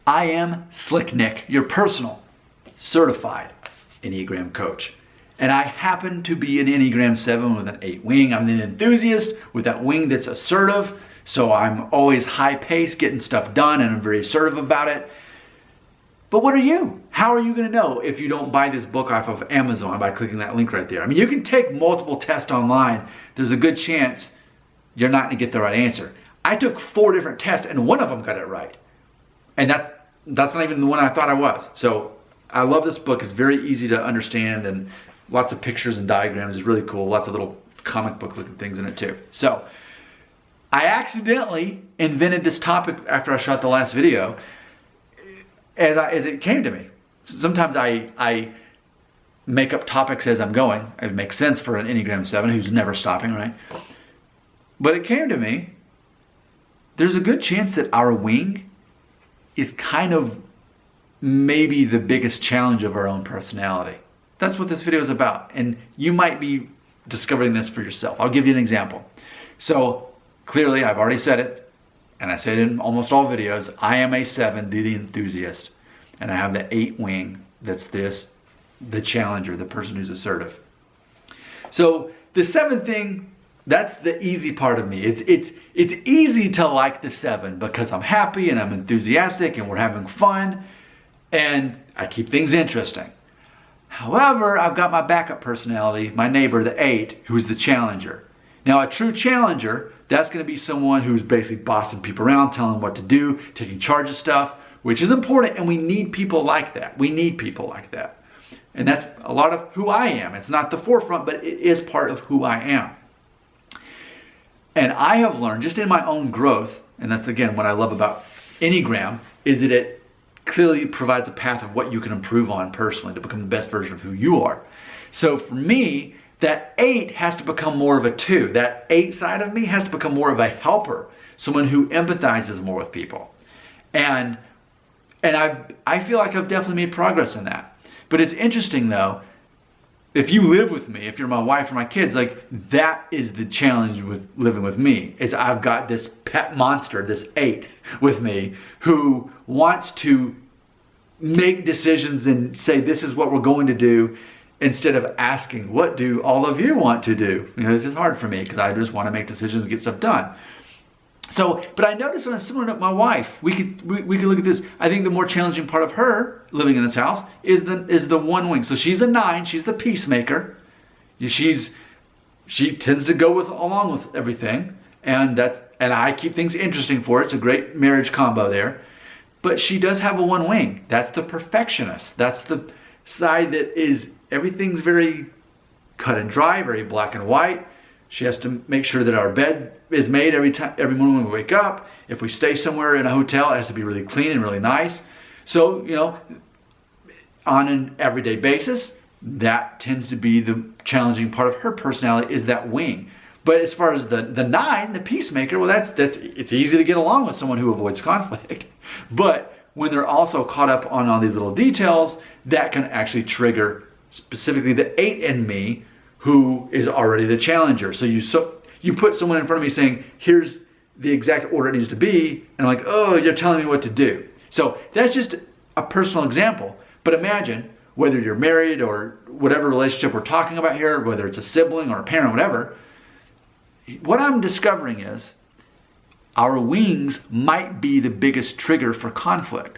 I am Slick Nick, your personal certified Enneagram coach. And I happen to be an Enneagram 7 with an 8 wing. I'm an enthusiast with that wing that's assertive. So I'm always high paced, getting stuff done, and I'm very assertive about it. But what are you? How are you going to know if you don't buy this book off of Amazon by clicking that link right there? I mean, you can take multiple tests online. There's a good chance you're not going to get the right answer. I took 4 different tests and one of them got it right. And that's not even the one I thought I was. So I love this book. It's very easy to understand and lots of pictures and diagrams. It's really cool. Lots of little comic book looking things in it too. So I accidentally invented this topic after I shot the last video as it came to me. Sometimes I make up topics as I'm going. It makes sense for an Enneagram 7 who's never stopping, right? But it came to me, there's a good chance that our wing is kind of maybe the biggest challenge of our own personality. That's what this video is about. And you might be discovering this for yourself. I'll give you an example. So clearly, I've already said it, and I say it in almost all videos, I am a 7, the enthusiast. And I have the 8 wing that's the challenger, the person who's assertive. So the 7 thing, that's the easy part of me. It's easy to like the 7 because I'm happy and I'm enthusiastic and we're having fun and I keep things interesting. However, I've got my backup personality, my neighbor, the 8, who's the challenger. Now, a true challenger, that's going to be someone who's basically bossing people around, telling them what to do, taking charge of stuff, which is important, and we need people like that. We need people like that. And that's a lot of who I am. It's not the forefront, but it is part of who I am. And I have learned, just in my own growth, and that's again what I love about Enneagram, is that it clearly provides a path of what you can improve on personally to become the best version of who you are. So for me, that 8 has to become more of a 2. That 8 side of me has to become more of a helper, someone who empathizes more with people. And I feel like I've definitely made progress in that. But it's interesting though, if you live with me, if you're my wife or my kids, like that is the challenge with living with me, is I've got this pet monster, this 8 with me who wants to make decisions and say this is what we're going to do instead of asking what do all of you want to do. You know, this is hard for me because I just want to make decisions and get stuff done. So, but I noticed when I'm similar to my wife, we could look at this. I think the more challenging part of her living in this house is the 1 wing. So she's a 9. She's the peacemaker. She tends to go along with everything, and I keep things interesting for her. It's a great marriage combo there. But she does have a 1 wing. That's the perfectionist. That's the side that is everything's very cut and dry, very black and white. She has to make sure that our bed is made every morning when we wake up. If we stay somewhere in a hotel, it has to be really clean and really nice. So, you know, on an everyday basis, that tends to be the challenging part of her personality, is that wing. But as far as the 9, the peacemaker, well, it's easy to get along with someone who avoids conflict. But when they're also caught up on all these little details, that can actually trigger specifically the 8 in me, who is already the challenger. So you put someone in front of me saying, here's the exact order it needs to be, and I'm like, oh, you're telling me what to do. So that's just a personal example. But imagine whether you're married or whatever relationship we're talking about here, whether it's a sibling or a parent, whatever, what I'm discovering is our wings might be the biggest trigger for conflict.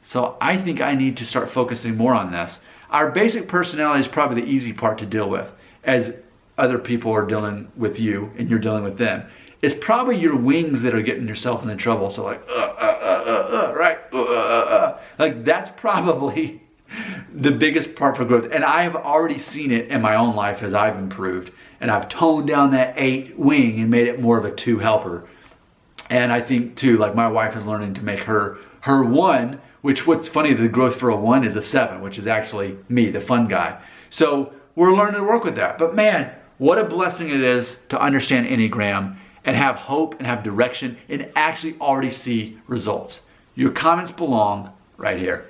So I think I need to start focusing more on this. Our basic personality is probably the easy part to deal with, as other people are dealing with you and you're dealing with them. It's probably your wings that are getting yourself in the trouble. So like, right? Like that's probably the biggest part for growth. And I have already seen it in my own life as I've improved. And I've toned down that 8 wing and made it more of a 2 helper. And I think too, like my wife is learning to make her 1, which what's funny, the growth for a 1 is a 7, which is actually me, the fun guy. So we're learning to work with that. But man, what a blessing it is to understand Enneagram and have hope and have direction and actually already see results. Your comments belong right here.